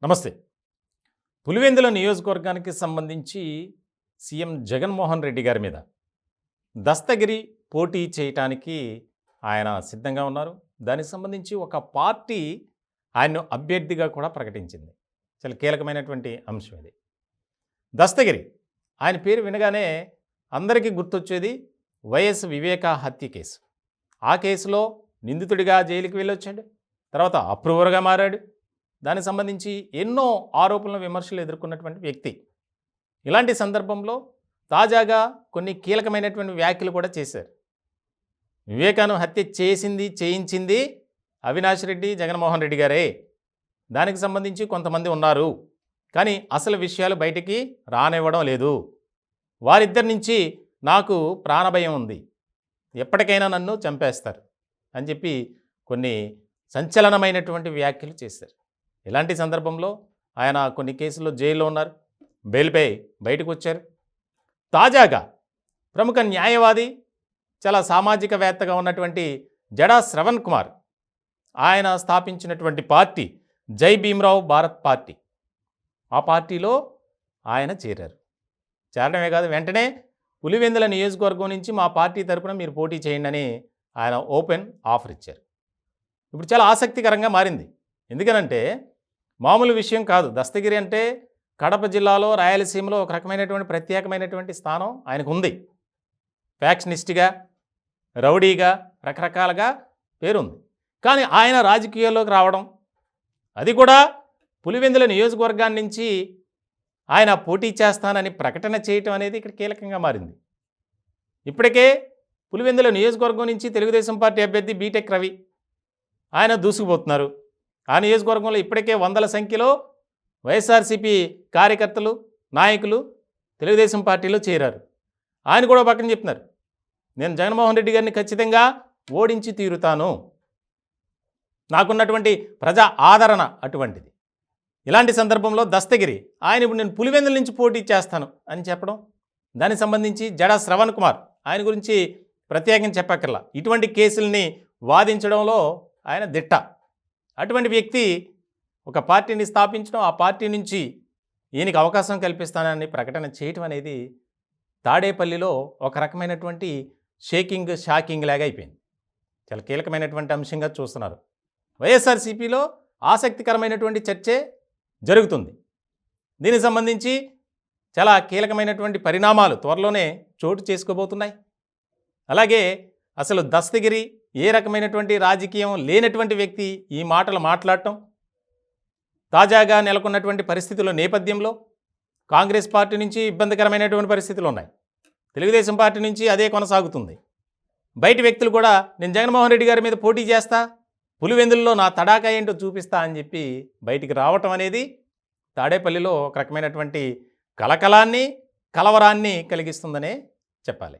నమస్తే. పులివెందుల నియోజకవర్గానికి సంబంధించి సీఎం జగన్మోహన్ రెడ్డి గారి మీద దస్తగిరి పోటీ చేయటానికి ఆయన సిద్ధంగా ఉన్నారు. దానికి సంబంధించి ఒక పార్టీ ఆయన్ను అభ్యర్థిగా కూడా ప్రకటించింది. చాలా కీలకమైనటువంటి అంశం ఇది. దస్తగిరి ఆయన పేరు వినగానే అందరికీ గుర్తొచ్చేది వైఎస్ వివేక హత్య కేసు. ఆ కేసులో నిందితుడిగా జైలుకి వెళ్ళొచ్చాడు. తర్వాత అప్రూవర్గా మారాడు. దానికి సంబంధించి ఎన్నో ఆరోపణలు విమర్శలు ఎదుర్కొన్నటువంటి వ్యక్తి. ఇలాంటి సందర్భంలో తాజాగా కొన్ని కీలకమైనటువంటి వ్యాఖ్యలు కూడా చేశారు. వివేకాను హత్య చేయించింది అవినాష్ రెడ్డి, జగన్మోహన్ రెడ్డి గారే. దానికి సంబంధించి కొంతమంది ఉన్నారు, కానీ అసలు విషయాలు బయటికి రానివ్వడం లేదు. వారిద్దరి నుంచి నాకు ప్రాణభయం ఉంది, ఎప్పటికైనా నన్ను చంపేస్తారు అని చెప్పి కొన్ని సంచలనమైనటువంటి వ్యాఖ్యలు చేశారు. ఇలాంటి సందర్భంలో ఆయన కొన్ని కేసుల్లో జైల్లో ఉన్నారు, బెయిల్పై బయటకు వచ్చారు. తాజాగా ప్రముఖ న్యాయవాది, చాలా సామాజికవేత్తగా ఉన్నటువంటి జడా శ్రవణ్ కుమార్ ఆయన స్థాపించినటువంటి పార్టీ జై భీమ్రావ్ భారత్ పార్టీ, ఆ పార్టీలో ఆయన చేరారు. చేరడమే కాదు, వెంటనే పులివెందుల నియోజకవర్గం నుంచి మా పార్టీ తరపున మీరు పోటీ చేయండి అని ఆయన ఓపెన్ ఆఫర్ ఇచ్చారు. ఇప్పుడు చాలా ఆసక్తికరంగా మారింది. ఎందుకనంటే మామూలు విషయం కాదు. దస్తగిరి అంటే కడప జిల్లాలో, రాయలసీమలో ఒక రకమైనటువంటి ప్రత్యేకమైనటువంటి స్థానం ఆయనకు ఉంది. ఫ్యాక్షనిస్ట్గా, రౌడీగా, రకరకాలుగా పేరుంది. కానీ ఆయన రాజకీయాల్లోకి రావడం, అది కూడా పులివెందుల నియోజకవర్గాన్ని నుంచి ఆయన పోటీ చేస్తానని ప్రకటన చేయటం అనేది ఇక్కడ కీలకంగా మారింది. ఇప్పటికే పులివెందుల నియోజకవర్గం నుంచి తెలుగుదేశం పార్టీ అభ్యర్థి బీటెక్ రవి ఆయన దూసుకుపోతున్నారు. ఆ నియోజకవర్గంలో ఇప్పటికే వందల సంఖ్యలో వైఎస్ఆర్సీపీ కార్యకర్తలు, నాయకులు తెలుగుదేశం పార్టీలో చేరారు. ఆయన కూడా పక్కన చెప్తున్నారు, నేను జగన్మోహన్ రెడ్డి గారిని ఖచ్చితంగా ఓడించి తీరుతాను, నాకున్నటువంటి ప్రజా ఆదరణ అటువంటిది. ఇలాంటి సందర్భంలో దస్తగిరి ఆయన ఇప్పుడు నేను పులివెందుల నుంచి పోటీ చేస్తాను అని చెప్పడం, దానికి సంబంధించి జడా శ్రవణ్ కుమార్ ఆయన గురించి ప్రత్యేకంగా చెప్పక్కర్లా, ఇటువంటి కేసుల్ని వాదించడంలో ఆయన దిట్ట. అటువంటి వ్యక్తి ఒక పార్టీని స్థాపించడం, ఆ పార్టీ నుంచి ఈయనకి అవకాశం కల్పిస్తానని ప్రకటన చేయటం అనేది తాడేపల్లిలో ఒక రకమైనటువంటి షాకింగ్ లాగా అయిపోయింది. చాలా కీలకమైనటువంటి అంశంగా చూస్తున్నారు. వైఎస్ఆర్సీపీలో ఆసక్తికరమైనటువంటి చర్చే జరుగుతుంది. దీనికి సంబంధించి చాలా కీలకమైనటువంటి పరిణామాలు త్వరలోనే చోటు చేసుకోబోతున్నాయి. అలాగే అసలు దస్తగిరి ఏ రకమైనటువంటి రాజకీయం లేనటువంటి వ్యక్తి ఈ మాటలు మాట్లాడటం, తాజాగా నెలకొన్నటువంటి పరిస్థితుల నేపథ్యంలో కాంగ్రెస్ పార్టీ నుంచి ఇబ్బందికరమైనటువంటి పరిస్థితులు ఉన్నాయి. తెలుగుదేశం పార్టీ నుంచి అదే కొనసాగుతుంది. బయట వ్యక్తులు కూడా నేను జగన్మోహన్ రెడ్డి గారి మీద పోటీ చేస్తా, పులివెందుల్లో నా తడాకా ఏంటో చూపిస్తా అని చెప్పి బయటికి రావటం అనేది తాడేపల్లిలో ఒక రకమైనటువంటి కలకలాన్ని, కలవరాన్ని కలిగిస్తుందనే చెప్పాలి.